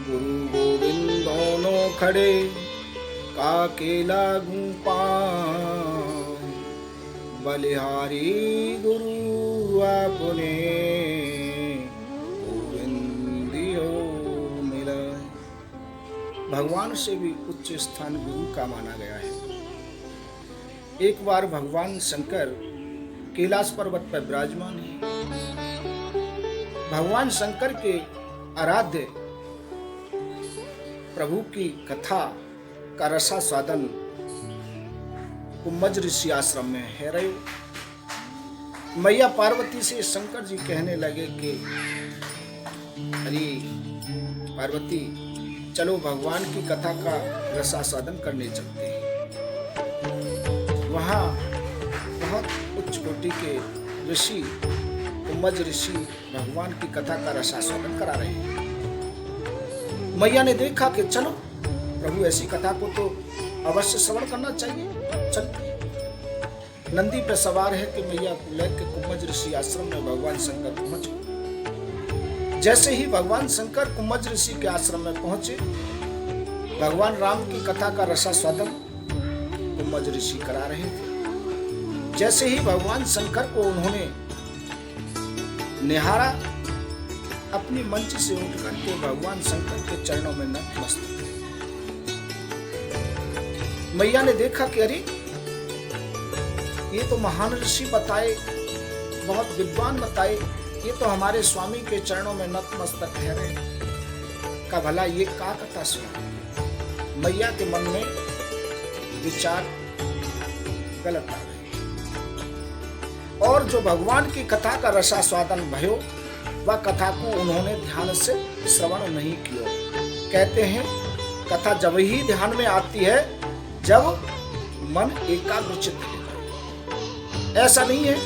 गुरु गोविंद दोनों खड़े काके लागू पाँव, बलिहारी गुरु आपने गोविंदियो मिला। भगवान से भी उच्च स्थान गुरु का माना गया है। एक बार भगवान शंकर कैलाश पर्वत पर विराजमान है। भगवान शंकर के आराध्य प्रभु की कथा का रसास्वादन कुंभज ऋषि आश्रम में है रहे। मैया पार्वती से शंकर जी कहने लगे कि अरे पार्वती, चलो भगवान की कथा का रसास्वादन करने चलते हैं। वहाँ बहुत उच्च कोटि के ऋषि कुंभज ऋषि भगवान की कथा का रसास्वादन करा रहे हैं। मैया ने देखा कि चलो प्रभु ऐसी कथा को तो अवश्य श्रवण करना चाहिए। चल नंदी पे सवार है कि मैया को लेकर कुंभज ऋषि आश्रम में भगवान शंकर पहुंच गए। जैसे ही भगवान शंकर कुंभज ऋषि के आश्रम में पहुंचे, भगवान राम की कथा का रसास्वादन कुंभज ऋषि करा रहे थे। जैसे ही भगवान शंकर को उन्होंने निहारा, अपनी मंच से उठ करके भगवान शंकर के चरणों में नतमस्तक हुए। मैया ने देखा कि अरे ये तो महान ऋषि बताए, बहुत विद्वान बताए, ये तो हमारे स्वामी के चरणों में नतमस्तक ठहरे का भला ये का कथा सुना। मैया के मन में विचार गलत आ गए और जो भगवान की कथा का रसास्वादन भयो, वह कथा को उन्होंने ध्यान से श्रवण नहीं किया। कहते हैं कथा जब ही ध्यान में आती है जब मन एकाग्रचित है। ऐसा नहीं है।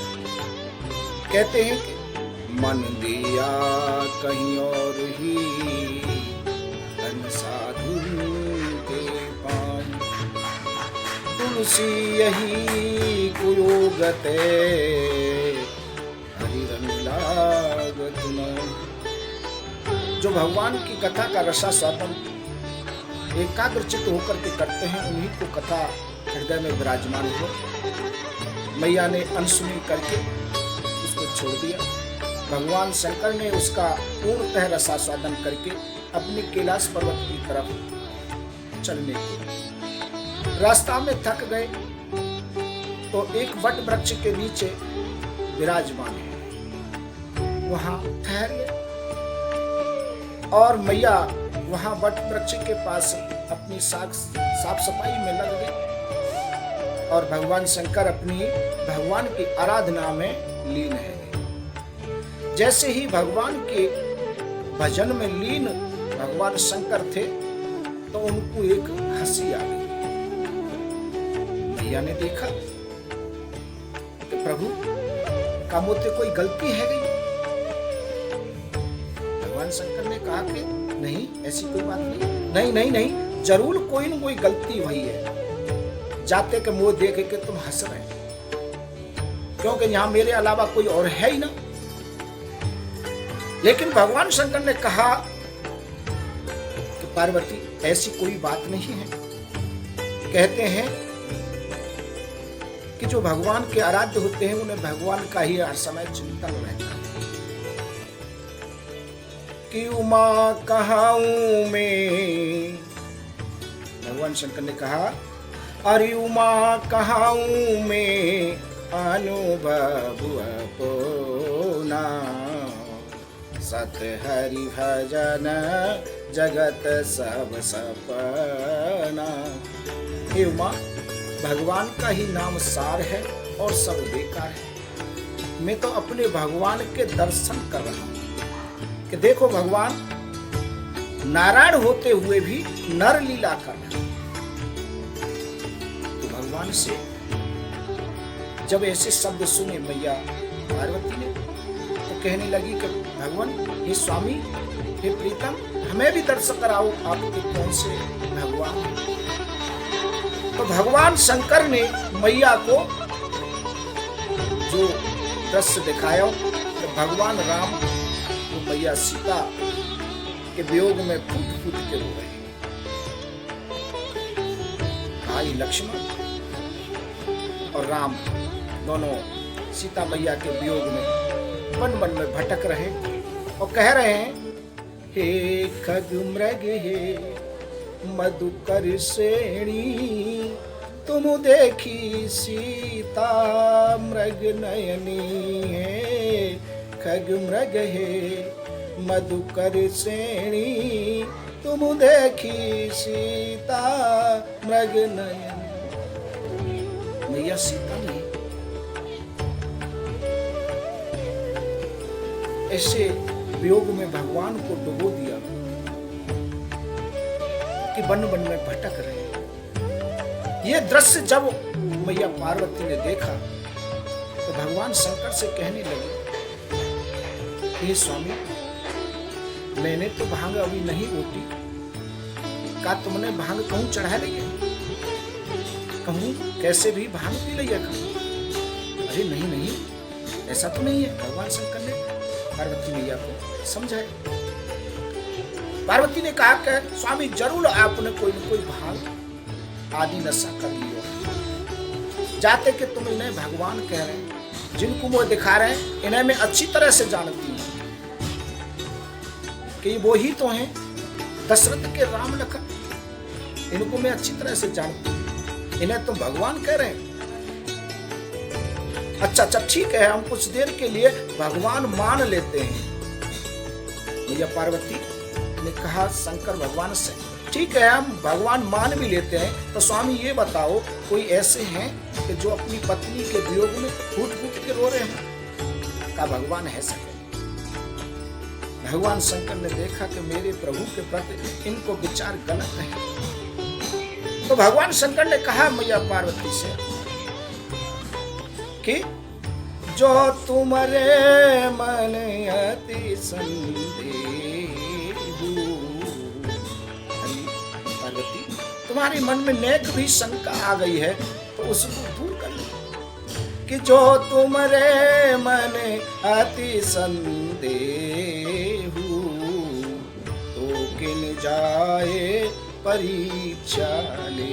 कहते हैं कि मन दिया कहीं और ही, धन साधु के पान, तुलसी यही कुयोगते, हरि रंग लागत न। जो भगवान की कथा का रसास्वादन एकाग्रचित होकर के करते हैं, उन्हीं को कथा हृदय में विराजमान हो। मैया ने अनसुनी करके उसको छोड़ दिया। भगवान शंकर ने उसका पूर्णतः रसास्वादन करके अपने कैलाश पर्वत की तरफ चलने को रास्ता में थक गए तो एक वट वृक्ष के नीचे विराजमान है, वहां ठहर गए और मैया वहां वट वृक्ष के पास अपनी साफ सफाई में लग गई और भगवान शंकर अपनी भगवान की आराधना में लीन है। जैसे ही भगवान के भजन में लीन भगवान शंकर थे तो उनको एक हंसी आ गई। मैया ने देखा कि प्रभु का मुझसे कोई गलती है गई। भगवान शंकर ने कहा कि नहीं, ऐसी कोई बात नहीं, जरूर कोई न कोई गलती हुई है। जाते के मुंह देख के तुम हंस रहे हैं, क्योंकि यहां मेरे अलावा कोई और है ही ना। लेकिन भगवान शंकर ने कहा कि पार्वती, ऐसी कोई बात नहीं है। कहते हैं कि जो भगवान के आराध्य होते हैं उन्हें भगवान का ही हर समय चिंतन रहता है कि उमा कहाऊं मैं। भगवान शंकर ने कहा, अरे उमा कहाऊं मैं, अनुभव अपना, सत हरि भजन जगत सब सपना। हे उमा, भगवान का ही नाम सार है और सब बेकार है। मैं तो अपने भगवान के दर्शन कर रहा हूं कि देखो भगवान नारायण होते हुए भी नर लीला कर रहे हैं। तो भगवान से जब ऐसे शब्द सुने मैया पार्वती ने तो कहने लगी कि भगवान, हे स्वामी, हे प्रीतम, हमें भी दर्शन कराओ, आपके कौन से भगवान हैं। तो भगवान शंकर ने मैया को जो दृश्य दिखाया कि भगवान राम को मैया सीता के वियोग में फूट फूट के रो रहे हैं। भाई लक्ष्मण और राम दोनों सीता मैया के वियोग में वन वन में भटक रहे और कह रहे हैं, हे खग मृग हे मधुकर श्रेणी, तुम देखी सीता मृग नयनी। है खग मृग हे मधुकर श्रेणी, तुम देखी सीता मृग नयनी। मैया सीता ने ऐसे वियोग में भगवान को डुबो दिया कि वन वन में भटक रहे। ये दृश्य जब मैया पार्वती ने देखा तो भगवान शंकर से कहने लगे, हे स्वामी, मैंने तो भांग अभी नहीं ओटी, का तुमने भांग कहूं चढ़ा ली है? कहूं कैसे भी भांग पी लिया कहूं? अरे नहीं नहीं, ऐसा तो नहीं है। भगवान शंकर ने पार्वती मैया को समझाया। पार्वती ने कहा कि स्वामी जरूर आपने कोई न कोई भांग आदि नशा कर लिया। जाते कि तुम इन्हें भगवान कह रहे हैं, जिनको वो दिखा रहे हैं, इन्हें मैं अच्छी तरह से जानती हूँ कि वो ही तो हैं दशरथ के राम लखन। इनको मैं अच्छी तरह से जानती हूँ, इन्हें तुम भगवान कह रहे हैं। अच्छा अच्छा ठीक है, हम कुछ देर के लिए भगवान मान लेते हैं। मैया पार्वती ने कहा शंकर भगवान से, ठीक है हम भगवान मान भी लेते हैं, तो स्वामी ये बताओ कोई ऐसे हैं कि जो अपनी पत्नी के वियोग में फूट फूट के रो रहे हैं? का भगवान है सके? भगवान शंकर ने देखा कि मेरे प्रभु के प्रति इनको विचार गलत है, तो भगवान शंकर ने कहा मैया पार्वती से कि जो तुम्हारे मन अति संदेह, पार्वती तुम्हारे मन में नेक भी शंका आ गई है तो उसको दूर कर लो। कि जो तुम्हारे मन अति संदेह, तो किन जाए परीक्षा ले।